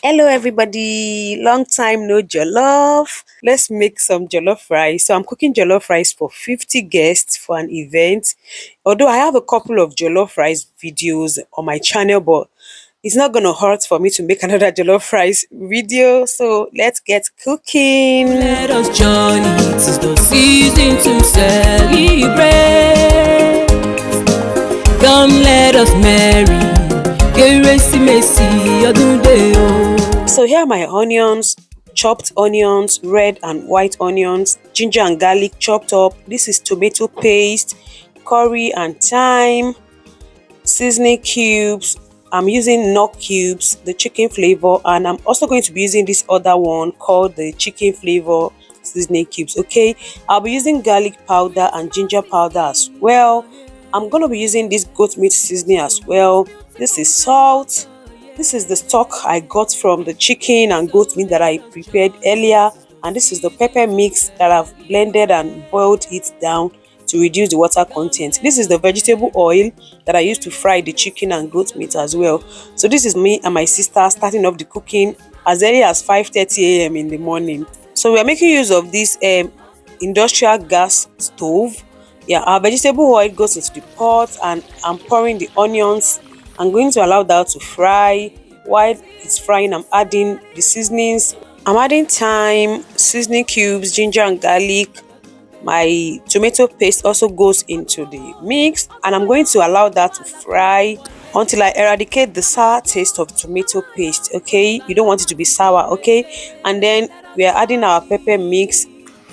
Hello everybody, long time no jollof. Let's make some jollof rice. So I'm cooking jollof rice for 50 guests for an event. Although I have a couple of jollof rice videos on my channel, but it's not gonna hurt for me to make another jollof rice video. So let's get cooking. Let us join it is the season to celebrate. Come let us marry. Kérésìmesì ọdún dé o. So here are my onions, chopped onions, red and white onions, ginger and garlic chopped up. This is tomato paste, curry and thyme, seasoning cubes. I'm using knock cubes, the chicken flavor, and I'm also going to be using this other one called the chicken flavor seasoning cubes. Okay, I'll be using garlic powder and ginger powder as well. I'm going to be using this goat meat seasoning as well. This is salt. This is the stock I got from the chicken and goat meat that I prepared earlier, and this is the pepper mix that I've blended and boiled it down to reduce the water content. This is the vegetable oil that I used to fry the chicken and goat meat as well. So this is me and my sister starting off the cooking as early as 5:30 a.m. in the morning. So we are making use of this industrial gas stove. Yeah, our vegetable oil goes into the pot and I'm pouring the onions. I'm going to allow that to fry. While it's frying, I'm adding the seasonings. I'm adding thyme, seasoning cubes, ginger and garlic. My tomato paste also goes into the mix, and I'm going to allow that to fry until I eradicate the sour taste of tomato paste. Okay, you don't want it to be sour. Okay, and then we are adding our pepper mix.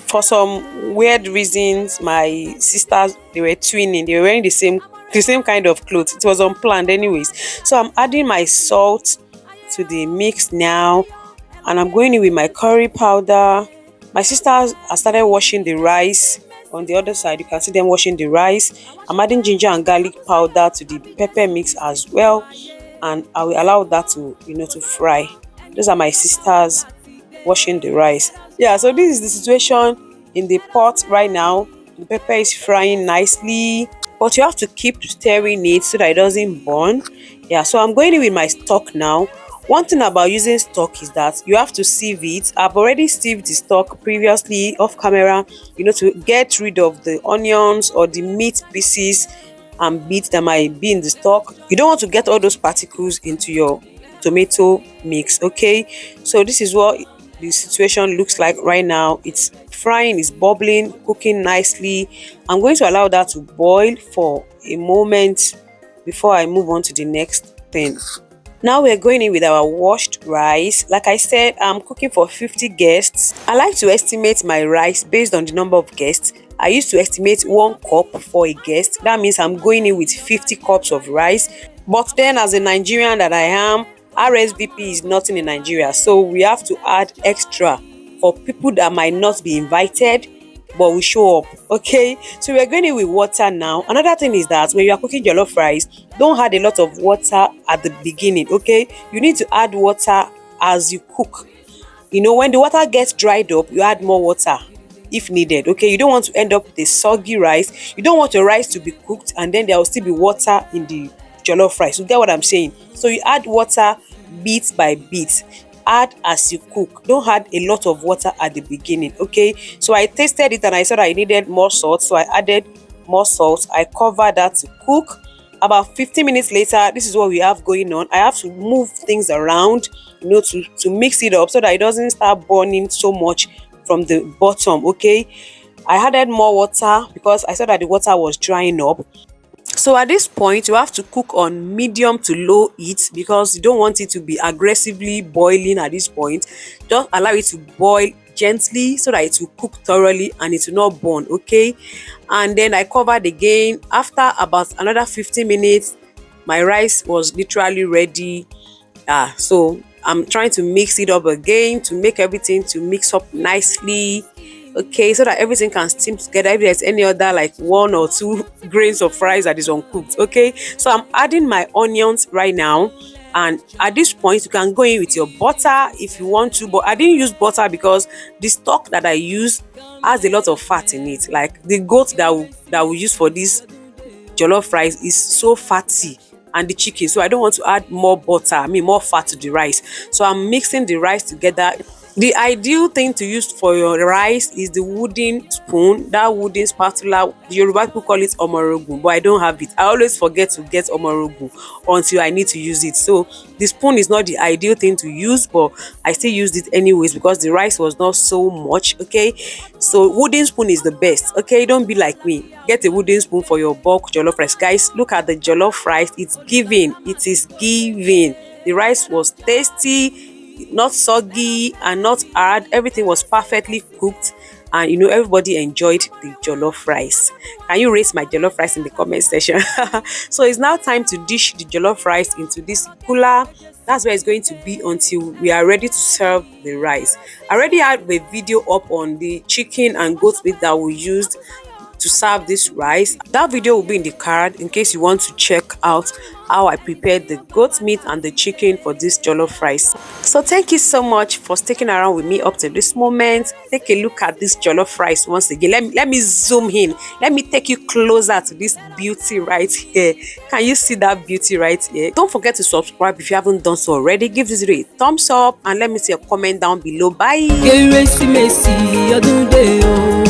For some weird reasons, my sisters, they were twinning, they were wearing the same kind of clothes. It was unplanned anyways. So I'm adding my salt to the mix now, and I'm going in with my curry powder. My sisters have started washing the rice. On the other side, you can see them washing the rice. I'm adding ginger and garlic powder to the pepper mix as well, and I will allow that to fry. Those are my sisters washing the rice. Yeah, so this is the situation in the pot right now. The pepper is frying nicely, but you have to keep stirring it so that it doesn't burn. Yeah, so I'm going in with my stock now. One thing about using stock is that you have to sieve it. I've already sieved the stock previously off camera, to get rid of the onions or the meat pieces and bits that might be in the stock. You don't want to get all those particles into your tomato mix. Okay, so this is what the situation looks like right now. It's frying, it's bubbling, cooking nicely. I'm going to allow that to boil for a moment before I move on to the next thing. Now we're going in with our washed rice. Like I said, I'm cooking for 50 guests. I like to estimate my rice based on the number of guests. I used to estimate 1 cup for a guest. That means I'm going in with 50 cups of rice. But then, as a Nigerian that I am, RSVP is nothing in Nigeria. So we have to add extra for people that might not be invited but will show up. Okay, so we're going in with water now. Another thing is that when you are cooking jollof rice, don't add a lot of water at the beginning. Okay, you need to add water as you cook. When the water gets dried up, you add more water if needed. Okay, you don't want to end up with a soggy rice. You don't want your rice to be cooked and then there will still be water in the jollof rice. You get what I'm saying? So you add water bit by bit. Add as you cook. Don't add a lot of water at the beginning. Okay, so I tasted it and I said I needed more salt, so I added more salt. I covered that to cook. About 15 minutes later, this is what we have going on. I have to move things around, to mix it up so that it doesn't start burning so much from the bottom. Okay, I added more water because I saw that the water was drying up. So at this point, you have to cook on medium to low heat because you don't want it to be aggressively boiling at this point. Just allow it to boil gently so that it will cook thoroughly and it will not burn. Okay, and then I covered again. After about another 15 minutes, my rice was literally ready. So I'm trying to mix it up again to make everything to mix up nicely. Okay, so that everything can steam together. If there's any other like 1 or 2 grains of rice that is uncooked. Okay, so I'm adding my onions right now, and at this point you can go in with your butter if you want to, but I didn't use butter because the stock that I use has a lot of fat in it. Like the goat that we use for this jollof rice is so fatty. and the chicken, so I don't want to add more butter, more fat to the rice. So I'm mixing the rice together. The ideal thing to use for your rice is the wooden spoon, that wooden spatula. The Yoruba people call it omorogun, but I don't have it. I always forget to get omorogun until I need to use it. So the spoon is not the ideal thing to use, but I still used it anyways because the rice was not so much. Okay, so wooden spoon is the best. Okay, don't be like me. Get a wooden spoon for your bulk jollof rice. Guys, look at the jollof rice. It's giving. It is giving. The rice was tasty, not soggy and not hard. Everything was perfectly cooked, and everybody enjoyed the jollof rice. Can you rate my jollof rice in the comment section? So it's now time to dish the jollof rice into this cooler. That's where it's going to be until we are ready to serve the rice. I already had a video up on the chicken and goat meat that we used to serve this rice. That video will be in the card in case you want to check out how I prepared the goat meat and the chicken for this jollof rice. So thank you so much for sticking around with me up to this moment. Take a look at this jollof rice once again. Let me zoom in. Let me take you closer to this beauty right here. Can you see that beauty right here? Don't forget to subscribe if you haven't done so already. Give this video a thumbs up and let me see a comment down below. Bye. Kérésìmesì ọdún dé o.